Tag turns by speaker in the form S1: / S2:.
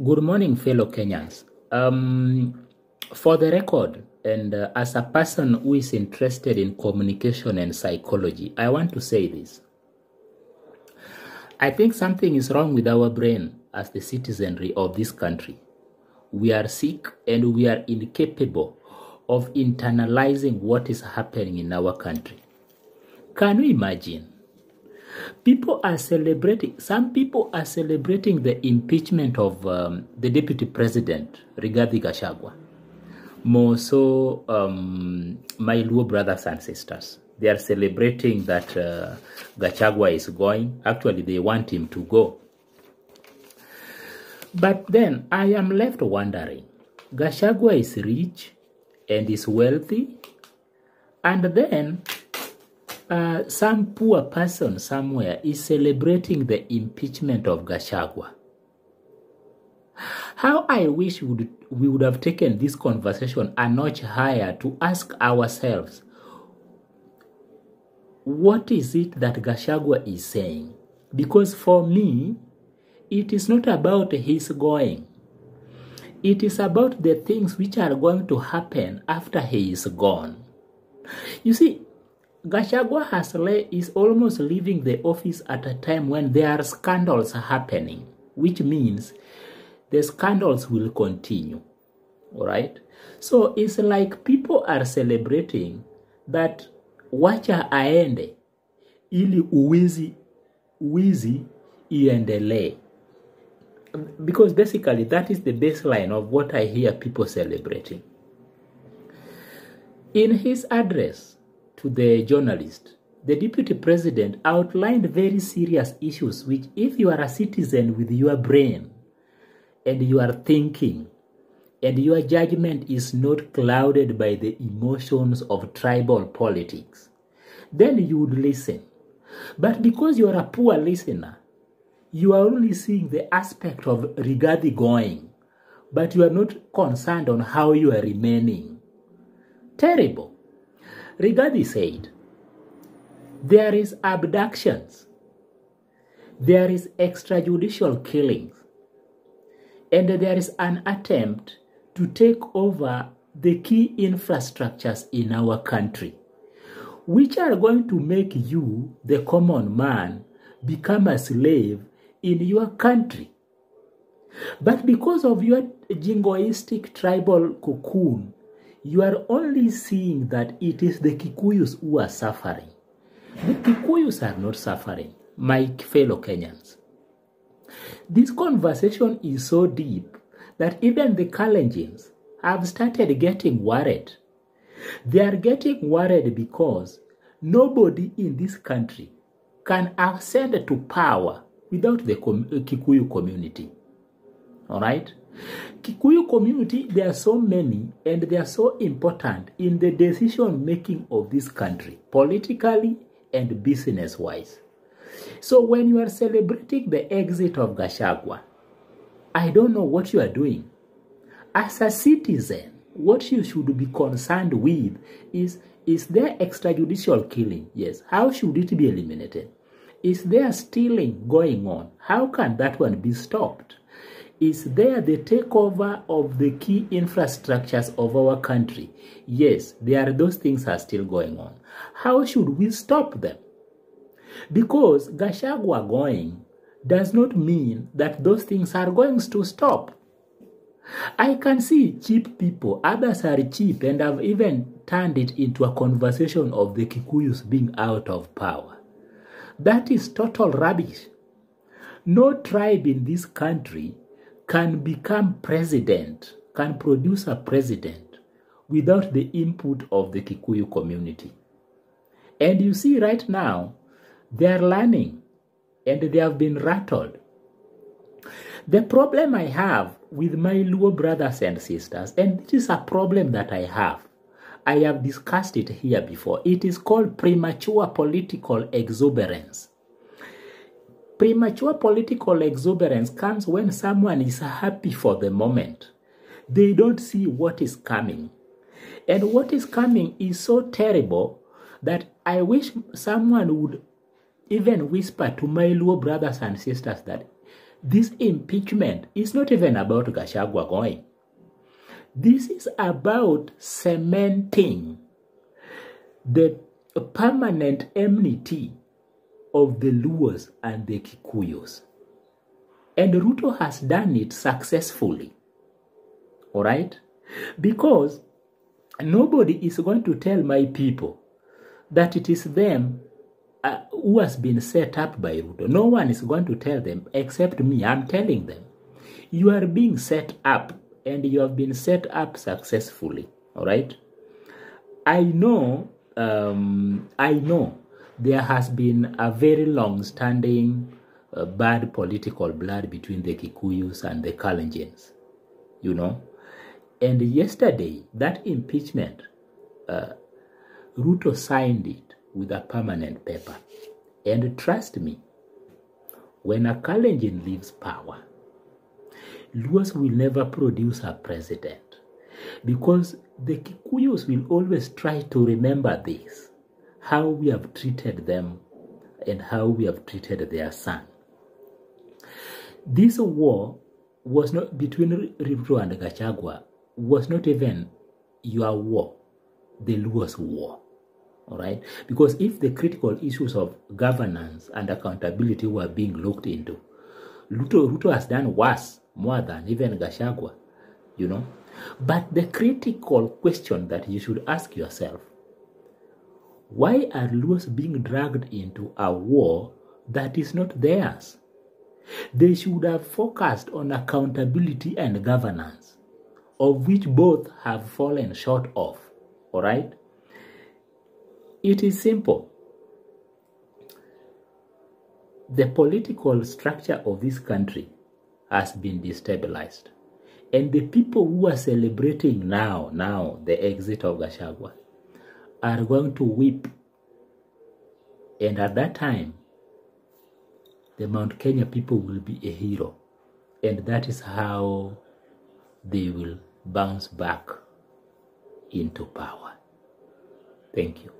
S1: Good morning, fellow Kenyans. For the record, and as a person who is interested in communication and psychology, I want to say this. I think something is wrong with our brain as the citizenry of this country. We are sick and we are incapable of internalizing what is happening in our country. Can you imagine? Some people are celebrating the impeachment of the deputy president, Rigathi Gachagua. More so, my Luo brothers and sisters. They are celebrating that Gachagua is going. Actually, they want him to go. But then I am left wondering, Gachagua is rich and is wealthy, and then some poor person somewhere is celebrating the impeachment of Gachagua. How I wish we would have taken this conversation a notch higher to ask ourselves, what is it that Gachagua is saying? Because for me, it is not about his going. It is about the things which are going to happen after he is gone. You see, Gachagua is almost leaving the office at a time when there are scandals happening, which means the scandals will continue. All right? So it's like people are celebrating that wacha aende ili uwizi iendelee. Because basically that is the baseline of what I hear people celebrating. In his address to the journalist, the deputy president outlined very serious issues which, if you are a citizen with your brain and you are thinking and your judgment is not clouded by the emotions of tribal politics, then you would listen. But because you are a poor listener, you are only seeing the aspect of Rigathi going, but you are not concerned on how you are remaining. Terrible. Rigathi said, there is abductions, there is extrajudicial killings, and there is an attempt to take over the key infrastructures in our country, which are going to make you, the common man, become a slave in your country. But because of your jingoistic tribal cocoon, you are only seeing that it is the Kikuyus who are suffering. The Kikuyus are not suffering, my fellow Kenyans. This conversation is so deep that even the Kalenjins have started getting worried. They are getting worried because nobody in this country can ascend to power without the Kikuyu community. All right? Kikuyu community, there are so many and they are so important in the decision making of this country, politically and business-wise. So when you are celebrating the exit of Gachagua, I don't know what you are doing. As a citizen, what you should be concerned with is there extrajudicial killing? Yes. How should it be eliminated? Is there stealing going on? How can that one be stopped? Is there the takeover of the key infrastructures of our country? Yes, those things are still going on. How should we stop them? Because Gachagua going does not mean that those things are going to stop. I can see cheap people, others are cheap and have even turned it into a conversation of the Kikuyus being out of power. That is total rubbish. No tribe in this country can become president, can produce a president without the input of the Kikuyu community. And you see right now, they are learning and they have been rattled. The problem I have with my Luo brothers and sisters, and this is a problem that I have discussed it here before. It is called premature political exuberance. Premature political exuberance comes when someone is happy for the moment. They don't see what is coming. And what is coming is so terrible that I wish someone would even whisper to my Luo brothers and sisters that This impeachment is not even about Gachagua going. This is about cementing the permanent enmity of the Luos and the Kikuyos. And Ruto has done it successfully. All right? Because nobody is going to tell my people that it is them who has been set up by Ruto. No one is going to tell them except me. I'm telling them. You are being set up and you have been set up successfully. All right? I know there has been a very long-standing bad political blood between the Kikuyus and the Kalenjins, you know. And yesterday, that impeachment, Ruto signed it with a permanent paper. And trust me, when a Kalenjin leaves power, Luos will never produce a president. Because the Kikuyus will always try to remember this, how we have treated them and how we have treated their son. This war was not between Ruto and Gachagua, was not even your war, the Luos war. All right? Because if the critical issues of governance and accountability were being looked into, Ruto has done worse, more than even Gachagua, you know. But the critical question that you should ask yourself, why are Luos being dragged into a war that is not theirs? They should have focused on accountability and governance, of which both have fallen short of. All right? It is simple. The political structure of this country has been destabilized. And the people who are celebrating now the exit of Gachagua are going to weep. And at that time, the Mt Kenya people will be a hero. And that is how they will bounce back into power. Thank you.